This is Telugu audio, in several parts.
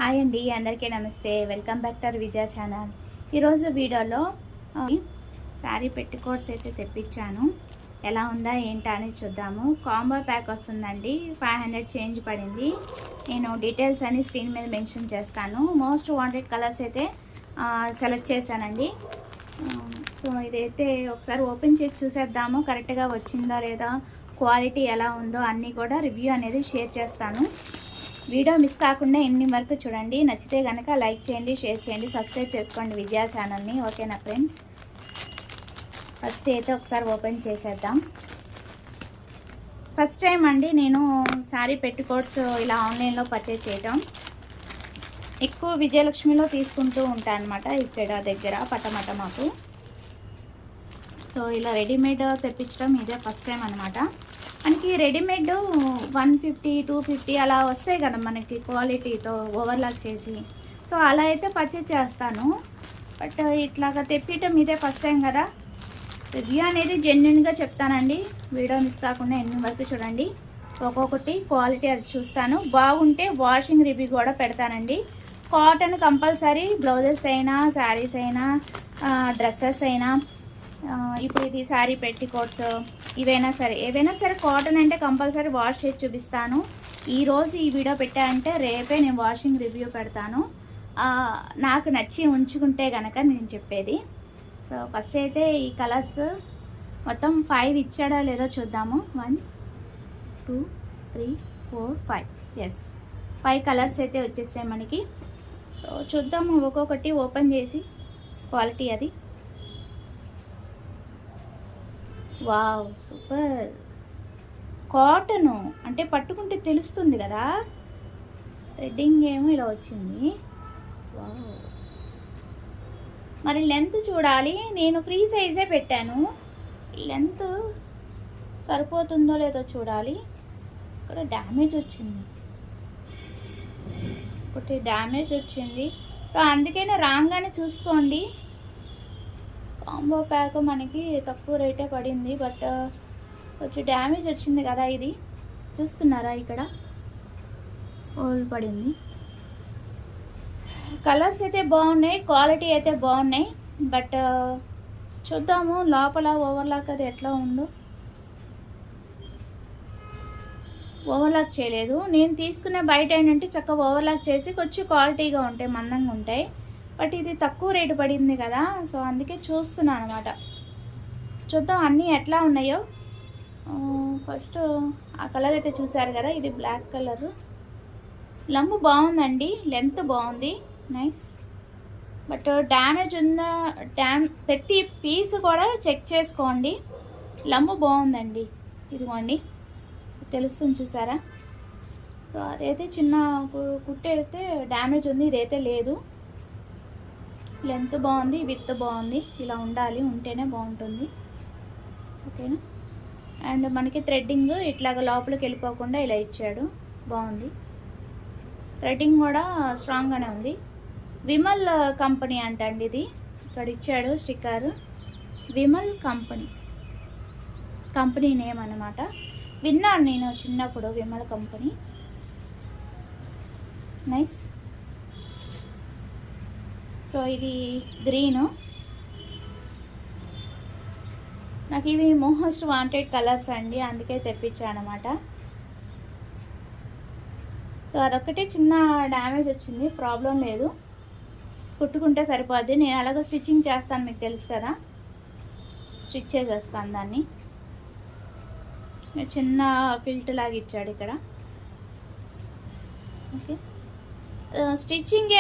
హాయ్ అండి, అందరికీ నమస్తే. Welcome back to Vijaya channel. ఈరోజు వీడియోలో శారీ పెట్టికోట్స్ అయితే తెప్పించాను. ఎలా ఉందా ఏంటా అని చూద్దాము. కాంబో ప్యాక్ వస్తుందండి. 500 చేంజ్ పడింది. నేను డీటెయిల్స్ అన్ని స్క్రీన్ మీద మెన్షన్ చేస్తాను. మోస్ట్ వాంటెడ్ కలర్స్ అయితే సెలెక్ట్ చేశానండి. సో ఇదైతే ఒకసారి ఓపెన్ చేసి చూసేద్దాము, కరెక్ట్గా వచ్చిందా లేదా, క్వాలిటీ ఎలా ఉందో అన్నీ కూడా రివ్యూ అనేది షేర్ చేస్తాను. వీడియో మిస్ కాకుండా ఎన్ని వరకు చూడండి. నచ్చితే కనుక లైక్ చేయండి, షేర్ చేయండి, సబ్స్క్రైబ్ చేసుకోండి విజయ ఛానల్ని. ఓకేనా ఫ్రెండ్స్? ఫస్ట్ అయితే ఒకసారి ఓపెన్ చేసేద్దాం. ఫస్ట్ టైం అండి నేను శారీ పెట్టికోట్స్ ఇలా ఆన్లైన్లో పర్చేజ్ చేయటం. ఎక్కువ విజయలక్ష్మిలో తీసుకుంటూ ఉంటాను అనమాట, ఇక్కడ దగ్గర పట్టమట మాకు. సో ఇలా రెడీమేడ్ తెప్పించడం ఇదే ఫస్ట్ టైం అనమాట. మనకి రెడీమేడ్ 150, 250 అలా వస్తాయి కదా మనకి, క్వాలిటీతో ఓవర్లాక్ చేసి. సో అలా అయితే పర్చేజ్ చేస్తాను. బట్ ఇట్లాగా తెప్పించడం ఇదే ఫస్ట్ టైం కదా. రివ్యూ అనేది జెన్యున్గా చెప్తానండి. వీడియో మిస్ కాకుండా ఎన్ని వరకు చూడండి. ఒక్కొక్కటి క్వాలిటీ అది చూస్తాను. బాగుంటే వాషింగ్ రివ్యూ కూడా పెడతానండి. కాటన్ కంపల్సరీ, బ్లౌజెస్ అయినా, శారీస్ అయినా, డ్రెస్సెస్ అయినా. ఇప్పుడు ఇది శారీ పెట్టికోట్స్ ఏవైనా సరే కాటన్ అంటే కంపల్సరీ వాష్ చేసి చూపిస్తాను. ఈరోజు ఈ వీడియో పెట్టానంటే రేపే నేను వాషింగ్ రివ్యూ పెడతాను, నాకు నచ్చి ఉంచుకుంటే కనుక నేను చెప్పేది. సో ఫస్ట్ అయితే ఈ కలర్స్ మొత్తం 5 ఇచ్చాడా లేదో చూద్దాము. 1 2 3 4 5 ఎస్ 5 కలర్స్ అయితే వచ్చేసాయి మనకి. సో చూద్దాము ఒక్కొక్కటి ఓపెన్ చేసి క్వాలిటీ అది. Wow, super. కాటను అంటే పట్టుకుంటే తెలుస్తుంది కదా. థ్రెడ్డింగ్ ఏమో ఇలా వచ్చింది. వావ్, మరి లెంత్ చూడాలి. నేను ఫ్రీ సైజే పెట్టాను. లెంత్ సరిపోతుందో లేదో చూడాలి. ఇక్కడ డ్యామేజ్ వచ్చింది, ఒకటి డ్యామేజ్ వచ్చింది. సో అందుకనే రాగానే చూసుకోండి. కాంబో ప్యాక్ మనకి తక్కువ రేటే పడింది, బట్ కొంచెం డ్యామేజ్ వచ్చింది కదా. ఇది చూస్తున్నారా, ఇక్కడ హోల్ పడింది. కలర్స్ అయితే బాగున్నాయి, క్వాలిటీ అయితే బాగున్నాయి. బట్ చూద్దాము లోపల ఓవర్లాక్ అది ఎట్లా ఉందో. ఓవర్లాక్ చేయలేదు. నేను తీసుకునే బయట ఏంటంటే చక్కగా ఓవర్లాక్ చేసి కొంచెం క్వాలిటీగా ఉంటాయి, మందంగా ఉంటాయి. బట్ ఇది తక్కువ రేటు పడింది కదా, సో అందుకే చూస్తున్నాను అనమాట. చూద్దాం అన్నీ ఎట్లా ఉన్నాయో. ఫస్ట్ ఆ కలర్ అయితే చూసారు కదా, ఇది బ్లాక్ కలర్. లంబు బాగుందండి, లెంత్ బాగుంది, నైస్. బట్ డ్యామేజ్ ఉన్న ప్రతి పీస్ కూడా చెక్ చేసుకోండి. లంబు బాగుందండి, ఇదిగోండి తెలుస్తుంది చూసారా. సో అదైతే చిన్న కుట్టు అయితే డ్యామేజ్ ఉంది, ఇదైతే లేదు. లెంత్ బాగుంది, విత్ బాగుంది. ఇలా ఉండాలి, ఉంటేనే బాగుంటుంది. ఓకేనా. అండ్ మనకి థ్రెడ్డింగ్ ఇట్లాగ లోపలికి వెళ్ళిపోకుండా ఇలా ఇచ్చాడు, బాగుంది. థ్రెడ్డింగ్ కూడా స్ట్రాంగ్గానే ఉంది. విమల్ కంపెనీ అంటండి ఇది. ఇక్కడ ఇచ్చాడు స్టిక్కర్, విమల్ కంపెనీ నేమ్ అన్నమాట. విన్నాను నేను చిన్నప్పుడు విమల్ కంపెనీ. నైస్. సో ఇది గ్రీను. నాకు ఇవి మోస్ట్ వాంటెడ్ కలర్స్ అండి, అందుకే తెప్పించాను అనమాట. సో అదొక్కటి చిన్న డ్యామేజ్ వచ్చింది, ప్రాబ్లం లేదు, కుట్టుకుంటే సరిపోద్ది. నేను అలాగే స్టిచ్చింగ్ చేస్తాను, మీకు తెలుసు కదా, స్టిచ్ చేసేస్తాను దాన్ని. చిన్న ఫిల్ట్ లాగా ఇచ్చాడు ఇక్కడ. ఓకే, స్టిచ్చింగ్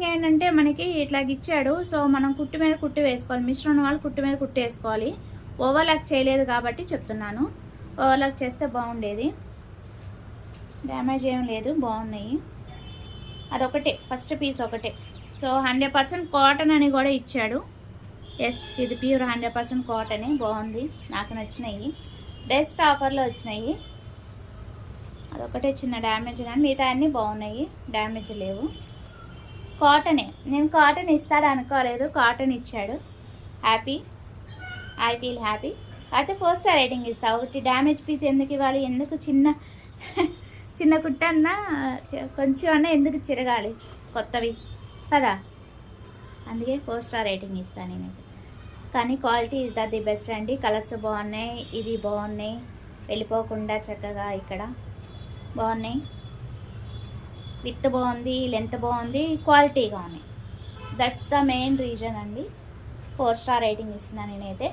ఏంటంటే మనకి ఇట్లాగ ఇచ్చాడు. సో మనం కుట్టు మీద కుట్టు వేసుకోవాలి, మిశ్రమ వాళ్ళు కుట్టు మీద కుట్టు వేసుకోవాలి. ఓవర్లాక్ చేయలేదు కాబట్టి చెప్తున్నాను. ఓవర్లాక్ చేస్తే బాగుండేది. డ్యామేజ్ ఏం లేదు, బాగున్నాయి. అదొకటే, ఫస్ట్ పీస్ ఒకటే. సో 100% కాటన్ అని కూడా ఇచ్చాడు. ఎస్, ఇది ప్యూర్ 100% కాటనే, బాగుంది, నాకు నచ్చినాయి. బెస్ట్ ఆఫర్లో వచ్చినాయి. అదొకటే చిన్న డ్యామేజ్, కానీ మిగతా అన్నీ బాగున్నాయి, డ్యామేజ్ లేవు. కాటనే, నేను కాటన్ ఇస్తాడు అనుకోలేదు, కాటన్ ఇచ్చాడు. Happy, I feel happy. అయితే 4 స్టార్ రేటింగ్ ఇస్తా. ఒకటి డ్యామేజ్ పీస్ ఎందుకు ఇవ్వాలి, ఎందుకు చిన్న కుట్ట అన్నా కొంచెం అన్నా ఎందుకు చిరగాలి కొత్తవి కదా, అందుకే 4 స్టార్ రేటింగ్ ఇస్తాను నేనైతే. కానీ క్వాలిటీ ఇస్ ది బెస్ట్ అండి. కలర్స్ బాగున్నాయి, ఇవి బాగున్నాయి, వెళ్ళిపోకుండా చక్కగా ఇక్కడ బాగున్నాయి. విత్ బాగుంది, లెంత్ బాగుంది, క్వాలిటీగా ఉన్నాయి. దట్స్ ద మెయిన్ రీజన్ అండి 4 స్టార్ రేటింగ్ ఇస్తున్నాను నేనైతే.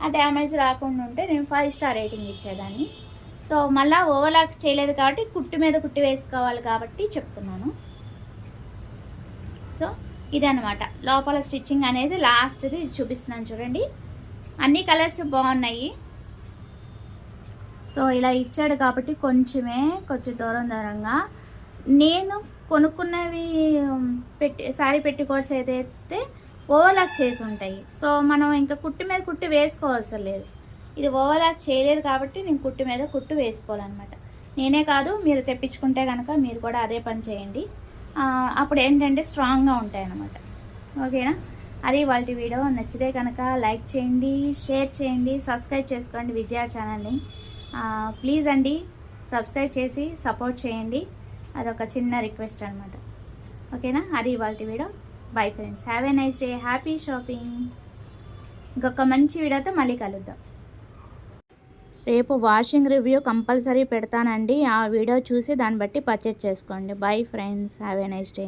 ఆ డ్యామేజ్ రాకుండా ఉంటే నేను 5 స్టార్ రేటింగ్ ఇచ్చేదాన్ని. సో మళ్ళీ ఓవర్లాక్ చేయలేదు కాబట్టి కుట్టు మీద కుట్టి వేసుకోవాలి కాబట్టి చెప్తున్నాను. సో ఇదనమాట లోపల స్టిచ్చింగ్ అనేది లాస్ట్ది చూపిస్తున్నాను చూడండి. అన్ని కలర్స్ బాగున్నాయి. సో ఇలా ఇచ్చాడు కాబట్టి కొంచెం దూరంగా నేను కొనుక్కున్నవి శారీ పెట్టుకోవాల్సి ఏదైతే ఓవర్లాక్ చేసి ఉంటాయి. సో మనం ఇంకా కుట్టు మీద కుట్టి వేసుకోవాల్సిన లేదు. ఇది ఓవర్లాక్ చేయలేదు కాబట్టి నేను కుట్టు మీద కుట్టు వేసుకోవాలన్నమాట. నేనే కాదు, మీరు తెప్పించుకుంటే కనుక మీరు కూడా అదే పని చేయండి. అప్పుడు ఏంటంటే స్ట్రాంగ్గా ఉంటాయి అన్నమాట. ఓకేనా? అది వాళ్ళ వీడియో. నచ్చితే కనుక లైక్ చేయండి, షేర్ చేయండి, సబ్స్క్రైబ్ చేసుకోండి విజయ ఛానల్ని. ప్లీజ్ అండి సబ్స్క్రైబ్ చేసి సపోర్ట్ చేయండి. అదొక చిన్న రిక్వెస్ట్ అనమాట. ఓకేనా? అది వాళ్ళ video. Bye friends, have a nice day, happy shopping. ఇంకొక మంచి వీడియోతో మళ్ళీ కలుద్దాం. రేపు వాషింగ్ రివ్యూ కంపల్సరీ పెడతానండి. ఆ వీడియో చూసి దాన్ని బట్టి పర్చేజ్ చేసుకోండి. Bye friends, have a nice day.